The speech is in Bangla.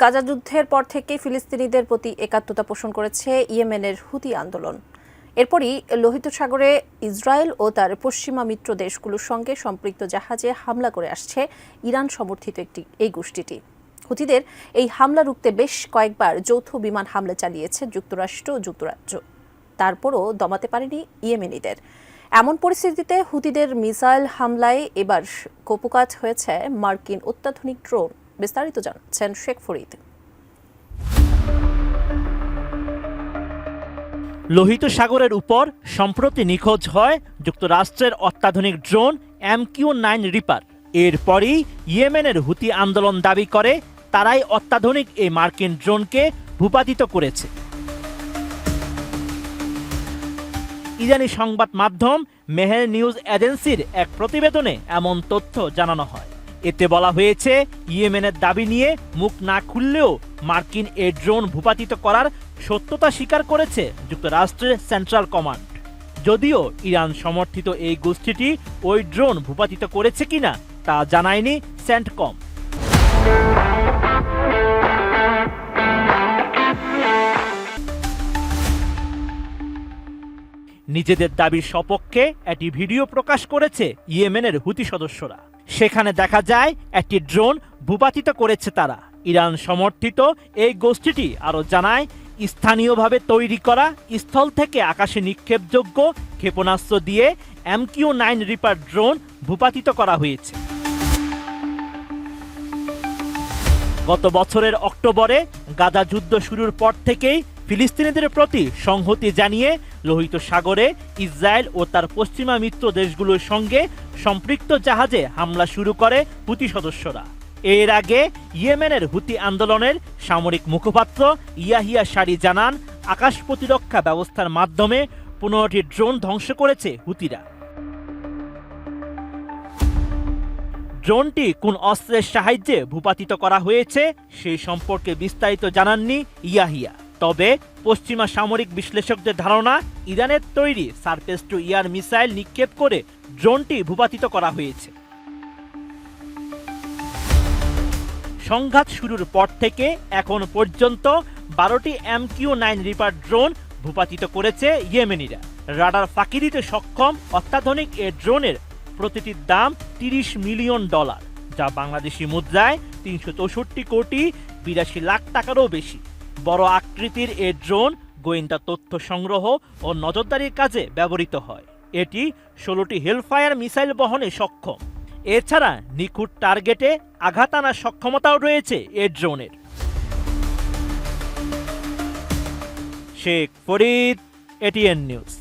গাজা যুদ্ধের পর থেকে ফিলিস্তিনিদের প্রতি একাত্মতা পোষণ করেছে ইয়েমেনের হুতি আন্দোলন। এরপরই লোহিত সাগরে ইসরায়েল ও তার পশ্চিমা মিত্র দেশগুলোর সঙ্গে সম্পৃক্ত জাহাজে হামলা করে আসছে ইরান সমর্থিত এই গোষ্ঠীটি। হুতিদের এই হামলা রুখতে বেশ কয়েকবার যৌথ বিমান হামলা চালিয়েছে যুক্তরাষ্ট্র ও যুক্তরাজ্য। তারপরও দমাতে পারেনি ইয়েমেনিদের। এমন পরিস্থিতিতে হুতিদের মিসাইল হামলায় এবার কপোকাত হয়েছে মার্কিন অত্যাধুনিক ড্রোন। বিস্তারিত জানাচ্ছেন শেখ ফরিদ। লোহিত সাগরের উপর সম্প্রতি নিখোঁজ হয় যুক্তরাষ্ট্রের অত্যাধুনিক ড্রোন MQ-9 রিপার। এরপরই ইয়েমেনের হুতি আন্দোলন দাবি করে তারাই অত্যাধুনিক এই মার্কিন ড্রোনকে ভূপাতিত করেছে। ইরানি সংবাদ মাধ্যম মেহের নিউজ এজেন্সির এক প্রতিবেদনে এমন তথ্য জানানো হয়। এতে বলা হয়েছে, ইয়েমেনের দাবি নিয়ে মুখ না খুললেও মার্কিন এ ড্রোন ভূপাতিত করার সত্যতা স্বীকার করেছে যুক্তরাষ্ট্রের সেন্ট্রাল কমান্ড। যদিও ইরান সমর্থিত এই গোষ্ঠীটি ওই ড্রোন ভূপাতিত করেছে কিনা তা জানায়নি সেন্টকম। নিজেদের দাবির সপক্ষে একটি ভিডিও প্রকাশ করেছে ইয়েমেনের হুতি সদস্যরা। সেখানে দেখা যায় একটি ড্রোন ভূপাতিত করেছে তারা। ইরান সমর্থিত এই গোষ্ঠীটি আরও জানায়, স্থানীয়ভাবে তৈরি করা স্থল থেকে আকাশে নিক্ষেপযোগ্য ক্ষেপণাস্ত্র দিয়ে MQ-9 রিপার ড্রোন ভূপাতিত করা হয়েছে। গত বছরের অক্টোবরে গাজা যুদ্ধ শুরুর পর থেকেই ফিলিস্তিনিদের প্রতি সংহতি জানিয়ে লোহিত সাগরে ইসরায়েল ও তার পশ্চিমা মিত্র দেশগুলোর সঙ্গে সম্পৃক্ত জাহাজে হামলা শুরু করে হুতি সদস্যরা। এর আগে ইয়েমেনের হুতি আন্দোলনের সামরিক মুখপাত্র ইয়াহিয়া সারি জানান, আকাশ প্রতিরক্ষা ব্যবস্থার মাধ্যমে 15টি ড্রোন ধ্বংস করেছে হুতিরা। ড্রোনটি কোন অস্ত্রের সাহায্যে ভূপাতিত করা হয়েছে সেই সম্পর্কে বিস্তারিত জানাননি ইয়াহিয়া। তবে পশ্চিমা সামরিক বিশ্লেষকদের ধারণা, ইরানের তৈরি সারফেস টু এয়ার মিসাইল নিক্ষেপ করে ড্রোনটি ভূপাতিত করা হয়েছে। সংঘাত শুরুর পর থেকে এখন পর্যন্ত 12টি MQ-9 রিপার ড্রোন ভূপাতিত করেছে ইয়েমেনিরা। রাডার ফাঁকি দিতে সক্ষম অত্যাধুনিক এ ড্রোনের প্রতিটির দাম $30 মিলিয়ন, যা বাংলাদেশি মুদ্রায় 364 কোটি 82 লাখ টাকারও বেশি। বড় আকৃতির এ ড্রোন গোয়েন্দা তথ্য সংগ্রহ ও নজরদারির কাজে ব্যবহৃত হয়। এটি 16টি হেলফায়ার মিসাইল বহনে সক্ষম। এছাড়া নিখুঁত টার্গেটে আঘাত আনার সক্ষমতাও রয়েছে এ ড্রোনের। Sheikh Farid, ATN news.